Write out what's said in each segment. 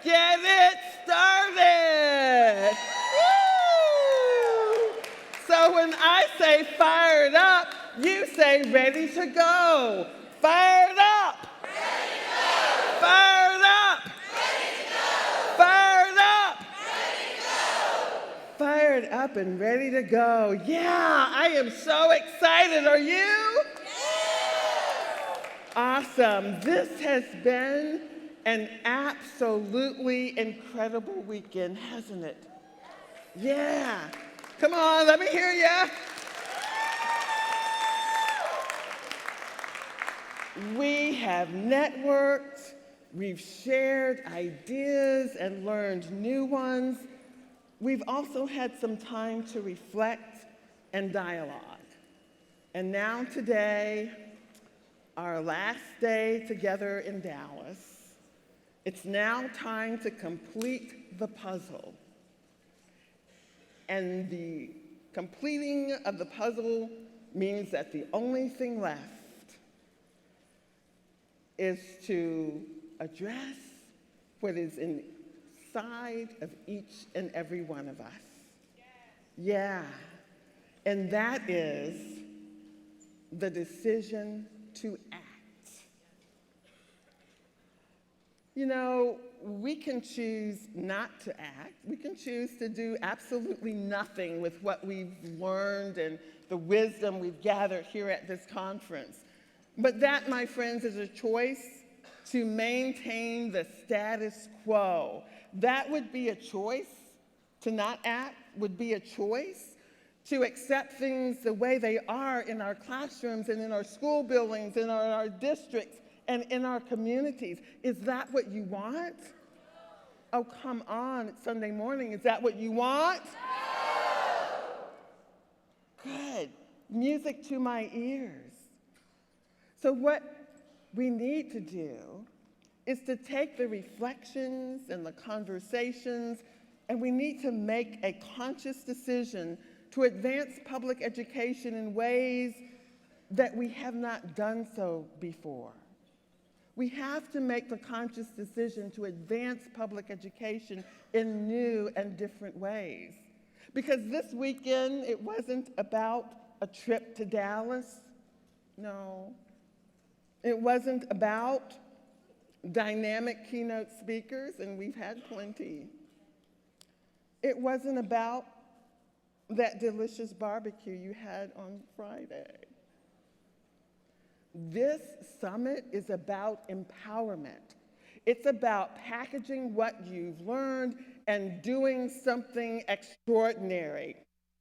get it started. Woo! So when I say fired up, you say ready to go. Fired up. Ready to go. Fired up. Ready to go. Fired up. Ready to go. Fired up and ready to go. Yeah, I am so excited. Are you? Awesome. This has been an absolutely incredible weekend, hasn't it? Yeah. Come on, let me hear ya. We have networked, we've shared ideas and learned new ones. We've also had some time to reflect and dialogue. And now today, our last day together in Dallas, it's now time to complete the puzzle. And the completing of the puzzle means that the only thing left is to address what is inside of each and every one of us. Yeah. And that is the decision to act. You know, we can choose not to act. We can choose to do absolutely nothing with what we've learned and the wisdom we've gathered here at this conference. But that, my friends, is a choice to maintain the status quo. That would be a choice. To not act would be a choice. To accept things the way they are in our classrooms and in our school buildings, in our districts, and in our communities. Is that what you want? Oh, come on, it's Sunday morning. Is that what you want? Good. Music to my ears. So what we need to do is to take the reflections and the conversations, and we need to make a conscious decision to advance public education in ways that we have not done so before. We have to make the conscious decision to advance public education in new and different ways. Because this weekend, it wasn't about a trip to Dallas. No. It wasn't about dynamic keynote speakers, and we've had plenty. It wasn't about that delicious barbecue you had on Friday. This summit is about empowerment. It's about packaging what you've learned and doing something extraordinary.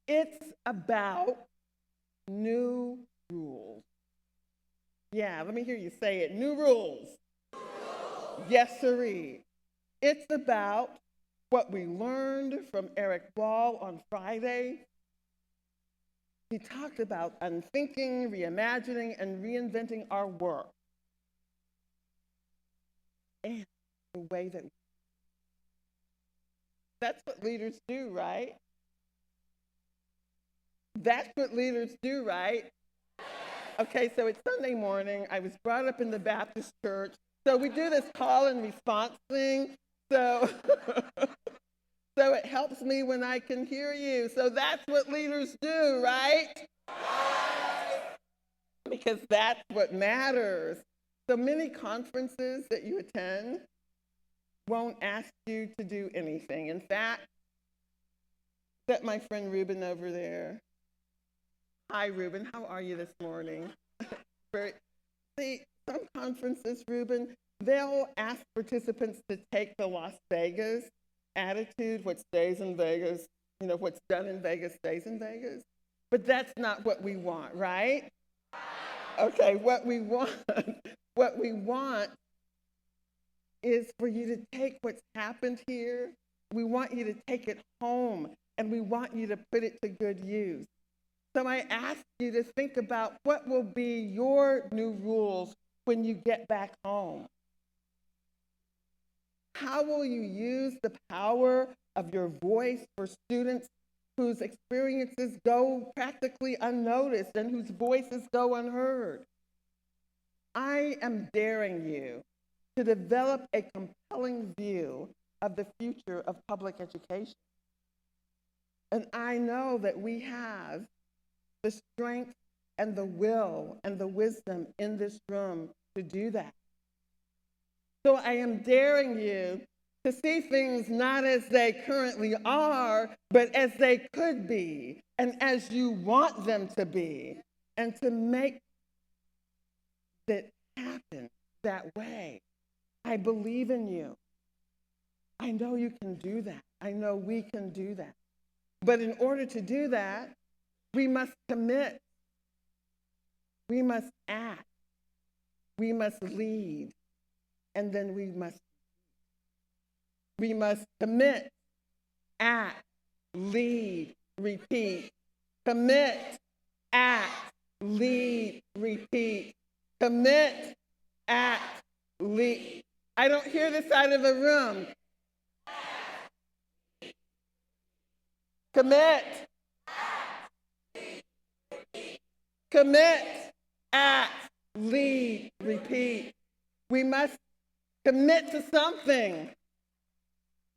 It's about new rules. Yeah, let me hear you say it. New rules. Yes, sirree. It's about what we learned from Eric Ball on Friday. He talked about unthinking, reimagining, and reinventing our work. And the way that that's what leaders do, right? That's what leaders do, right? Okay, so it's Sunday morning. I was brought up in the Baptist church. So we do this call and response thing. So, so it helps me when I can hear you. So that's what leaders do, right? Because that's what matters. So many conferences that you attend won't ask you to do anything. In fact, that my friend Ruben over there. Hi, Ruben. How are you this morning? See, some conferences, Ruben, they'll ask participants to take the Las Vegas attitude, what stays in Vegas, what's done in Vegas stays in Vegas. But that's not what we want, right? Okay, what we want is for you to take what's happened here. We want you to take it home, and we want you to put it to good use. So I ask you to think about what will be your new rules when you get back home. How will you use the power of your voice for students whose experiences go practically unnoticed and whose voices go unheard? I am daring you to develop a compelling view of the future of public education. And I know that we have the strength and the will and the wisdom in this room to do that. So I am daring you to see things not as they currently are, but as they could be, and as you want them to be, and to make it happen that way. I believe in you. I know you can do that. I know we can do that. But in order to do that, we must commit. We must act. We must lead. And then we must commit, act, lead, repeat. Commit, act, lead, repeat. Commit, act, lead. I don't hear this side of the room. Commit. Commit, act, lead, repeat. We must commit to something.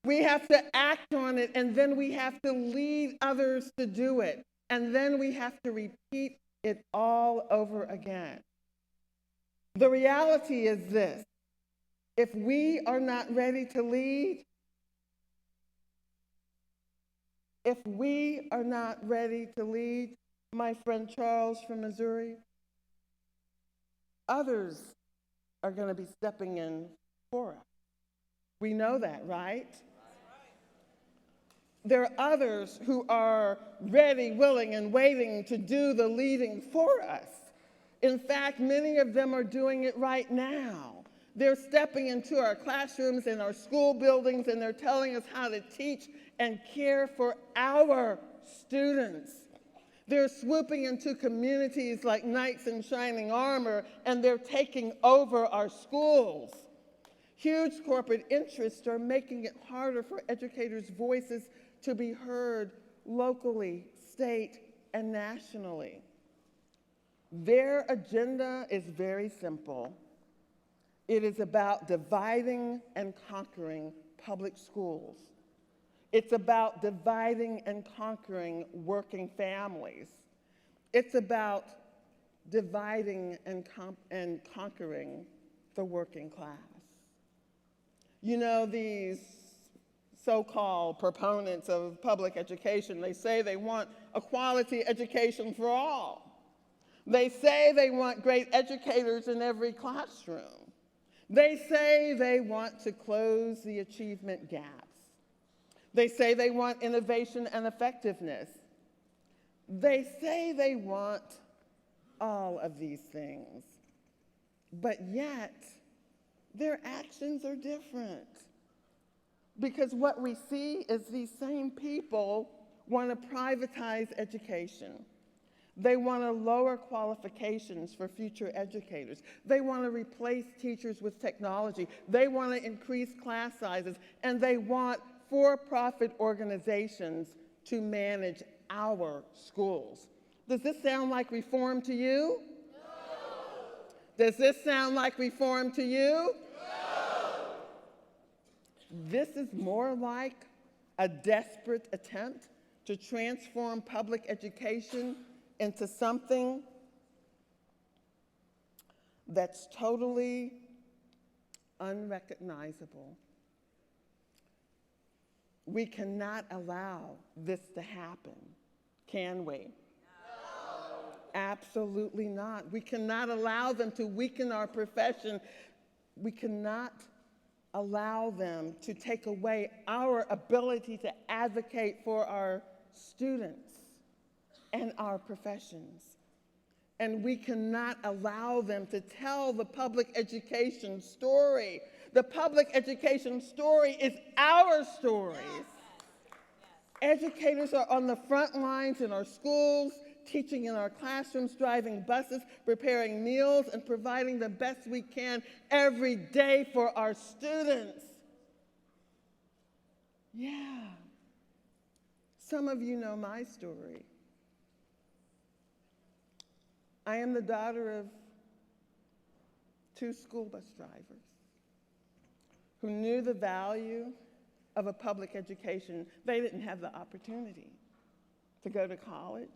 We have to act on it, and then we have to lead others to do it. And then we have to repeat it all over again. The reality is this: if we are not ready to lead, my friend Charles from Missouri, others are going to be stepping in for us. We know that, right? There are others who are ready, willing, and waiting to do the leading for us. In fact, many of them are doing it right now. They're stepping into our classrooms and our school buildings, and they're telling us how to teach and care for our students. They're swooping into communities like knights in shining armor, and they're taking over our schools. Huge corporate interests are making it harder for educators' voices to be heard locally, state, and nationally. Their agenda is very simple. It is about dividing and conquering public schools. It's about dividing and conquering working families. It's about dividing and conquering the working class. You know, these so-called proponents of public education, they say they want a quality education for all. They say they want great educators in every classroom. They say they want to close the achievement gaps. They say they want innovation and effectiveness. They say they want all of these things, but yet their actions are different. Because what we see is these same people want to privatize education. They want to lower qualifications for future educators. They want to replace teachers with technology. They want to increase class sizes, and they want for-profit organizations to manage our schools. Does this sound like reform to you? No. Does this sound like reform to you? No. This is more like a desperate attempt to transform public education into something that's totally unrecognizable. We cannot allow this to happen, can we? No. Absolutely not. We cannot allow them to weaken our profession. We cannot allow them to take away our ability to advocate for our students and our professions. And we cannot allow them to tell the public education story. The public education story is our stories. Educators are on the front lines in our schools, teaching in our classrooms, driving buses, preparing meals, and providing the best we can every day for our students. Yeah. Some of you know my story. I am the daughter of 2 school bus drivers who knew the value of a public education, they didn't have the opportunity to go to college,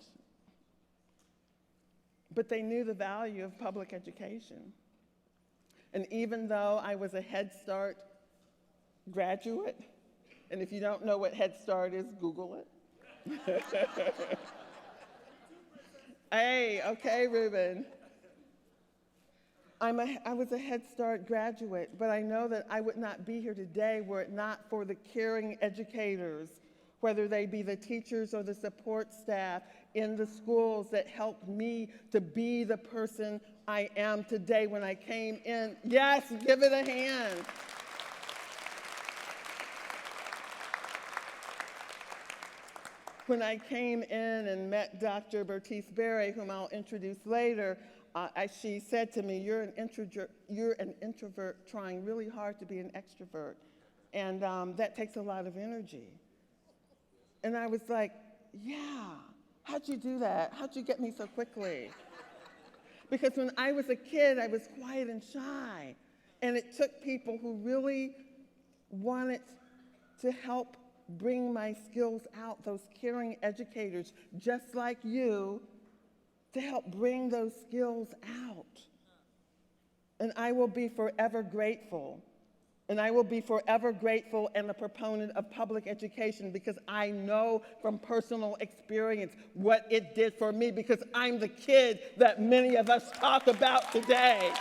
but they knew the value of public education. And even though I was a Head Start graduate, and if you don't know what Head Start is, Google it. Hey, okay, Ruben. I was a Head Start graduate, but I know that I would not be here today were it not for the caring educators, whether they be the teachers or the support staff in the schools that helped me to be the person I am today when I came in. Yes, give it a hand. When I came in and met Dr. Bertice Berry, whom I'll introduce later, she said to me, you're an introvert trying really hard to be an extrovert. And that takes a lot of energy. And I was like, yeah, how'd you do that? How'd you get me so quickly? Because when I was a kid, I was quiet and shy. And it took people who really wanted to help bring my skills out, those caring educators just like you, to help bring those skills out. And I will be forever grateful. And I will be forever grateful and a proponent of public education because I know from personal experience what it did for me because I'm the kid that many of us talk about today.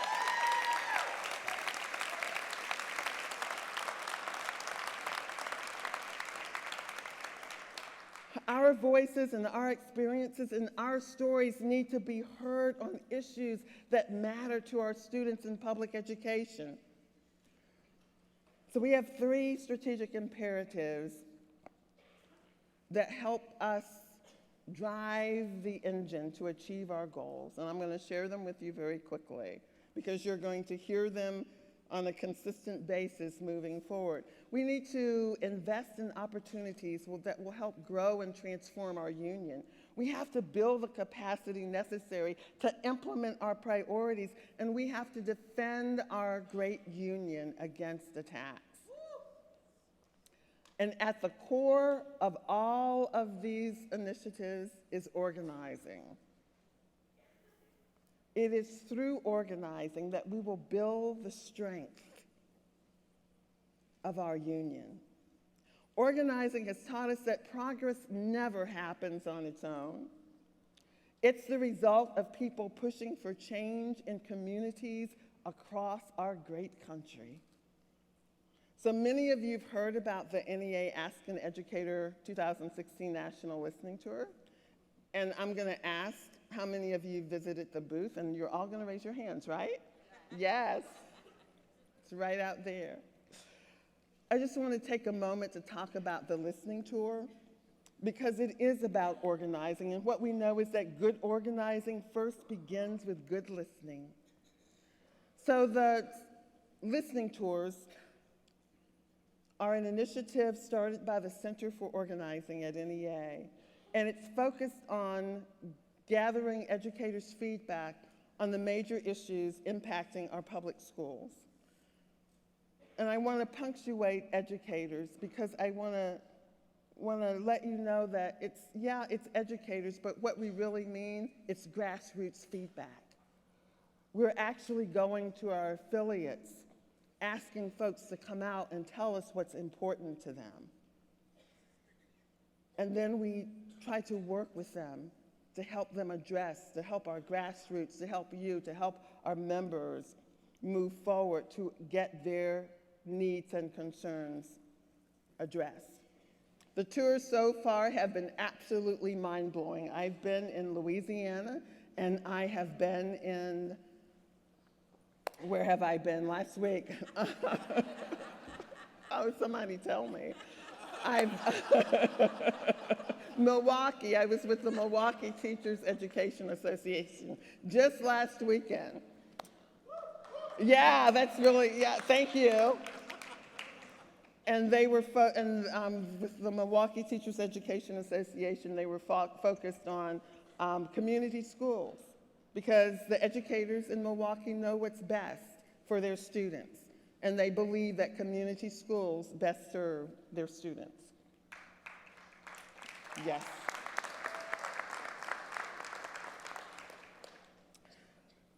Our voices and our experiences and our stories need to be heard on issues that matter to our students in public education. So we have 3 strategic imperatives that help us drive the engine to achieve our goals. And I'm going to share them with you very quickly because you're going to hear them on a consistent basis moving forward. We need to invest in opportunities that will help grow and transform our union. We have to build the capacity necessary to implement our priorities, and we have to defend our great union against attacks. And at the core of all of these initiatives is organizing. It is through organizing that we will build the strength of our union. Organizing has taught us that progress never happens on its own. It's the result of people pushing for change in communities across our great country. So many of you have heard about the NEA Ask an Educator 2016 National Listening Tour. And I'm going to ask how many of you visited the booth, and you're all going to raise your hands, right? Yes. It's right out there. I just want to take a moment to talk about the listening tour because it is about organizing, and what we know is that good organizing first begins with good listening. So the listening tours are an initiative started by the Center for Organizing at NEA, and it's focused on gathering educators' feedback on the major issues impacting our public schools. And I want to punctuate educators because I want to let you know that it's educators, but what we really mean, it's grassroots feedback. We're actually going to our affiliates, asking folks to come out and tell us what's important to them. And then we try to work with them to help them address, to help our grassroots, to help you, to help our members move forward to get their needs and concerns addressed. The tours so far have been absolutely mind-blowing. I've been in Louisiana, and I have been in, where have I been last week? Oh, somebody tell me. Milwaukee, I was with the Milwaukee Teachers Education Association just last weekend. Yeah, that's really, yeah, thank you. And they were, with the Milwaukee Teachers Education Association, they were focused on community schools because the educators in Milwaukee know what's best for their students. and they believe that community schools best serve their students. Yes.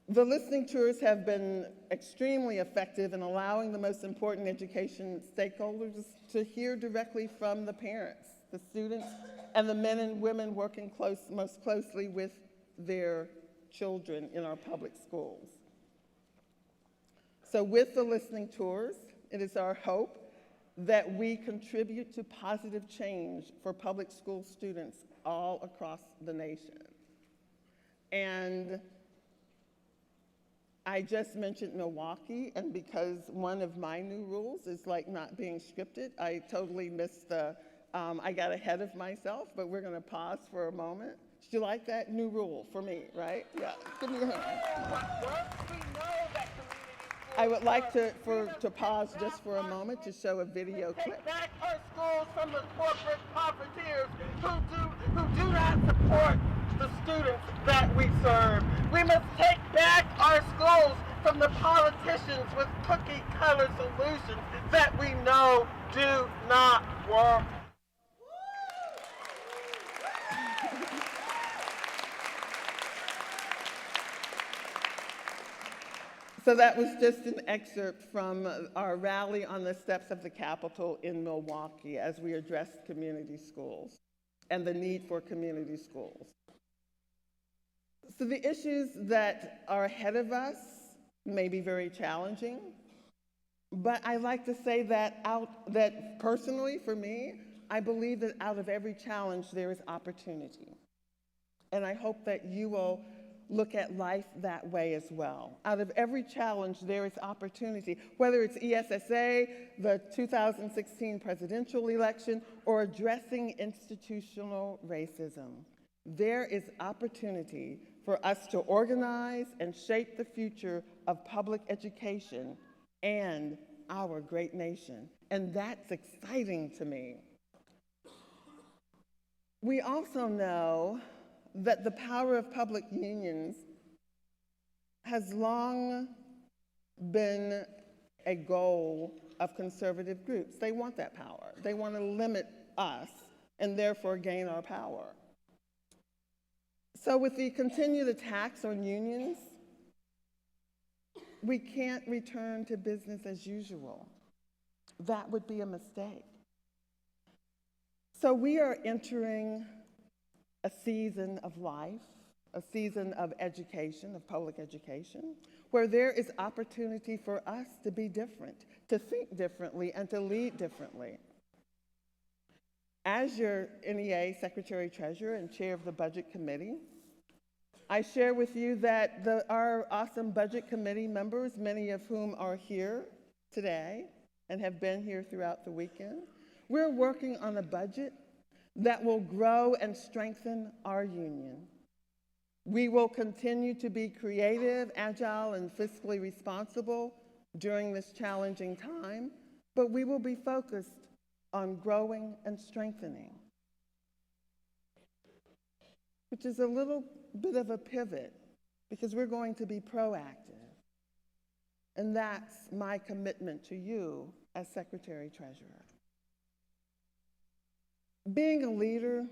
The listening tours have been extremely effective in allowing the most important education stakeholders to hear directly from the parents, the students, and the men and women working most closely with their children in our public schools. So with the listening tours, it is our hope that we contribute to positive change for public school students all across the nation. And I just mentioned Milwaukee, and because one of my new rules is like not being scripted, I totally missed I got ahead of myself, but we're gonna pause for a moment. Did you like that new rule for me, right? Yeah, give me a hand. I would like to pause just for a moment to show a video clip. Take back our schools from the corporate profiteers who do not support the students that we serve. We must take back our schools from the politicians with cookie-cutter solutions that we know do not work. So that was just an excerpt from our rally on the steps of the Capitol in Milwaukee as we addressed community schools and the need for community schools. So the issues that are ahead of us may be very challenging, but I like to say that personally for me, I believe that out of every challenge there is opportunity. And I hope that you will look at life that way as well. Out of every challenge, there is opportunity, whether it's ESSA, the 2016 presidential election, or addressing institutional racism. There is opportunity for us to organize and shape the future of public education and our great nation. And that's exciting to me. We also know that the power of public unions has long been a goal of conservative groups. They want that power. They want to limit us and therefore gain our power. So with the continued attacks on unions, we can't return to business as usual. That would be a mistake. So we are entering a season of life, a season of education, of public education, where there is opportunity for us to be different, to think differently, and to lead differently. As your NEA Secretary Treasurer and Chair of the Budget Committee, I share with you that our awesome Budget Committee members, many of whom are here today and have been here throughout the weekend, we're working on a budget that will grow and strengthen our union. We will continue to be creative, agile, and fiscally responsible during this challenging time, but we will be focused on growing and strengthening, which is a little bit of a pivot because we're going to be proactive. And that's my commitment to you as Secretary Treasurer. Being a leader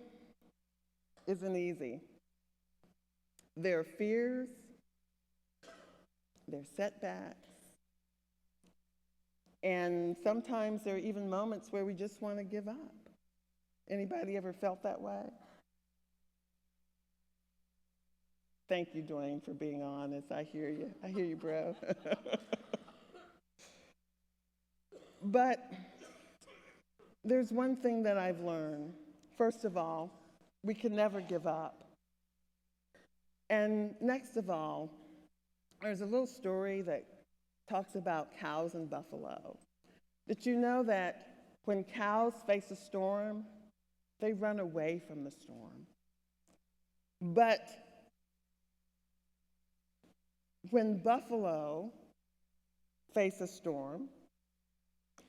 isn't easy. There are fears, there are setbacks, and sometimes there are even moments where we just want to give up. Anybody ever felt that way? Thank you, Dwayne, for being honest. I hear you. I hear you, bro. But there's one thing that I've learned. First of all, we can never give up. And next of all, there's a little story that talks about cows and buffalo. Did you know that when cows face a storm, they run away from the storm? But when buffalo face a storm,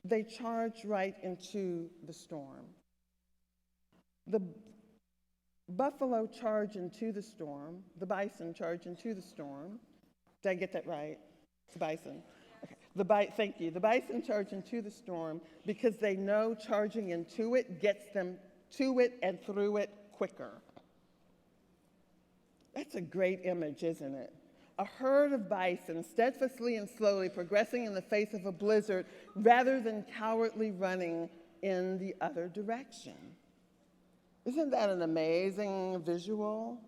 they charge right into the storm. The buffalo charge into the storm, the bison charge into the storm. Did I get that right? It's bison. Okay. Thank you. The bison charge into the storm because they know charging into it gets them to it and through it quicker. That's a great image, isn't it? A herd of bison steadfastly and slowly progressing in the face of a blizzard rather than cowardly running in the other direction. Isn't that an amazing visual?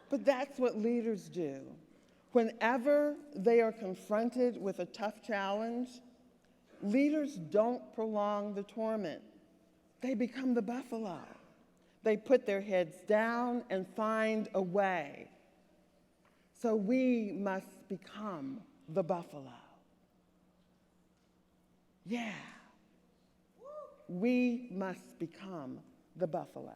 But that's what leaders do. Whenever they are confronted with a tough challenge, leaders don't prolong the torment. They become the buffalo. They put their heads down and find a way. So we must become the buffalo. Yeah. We must become the buffalo.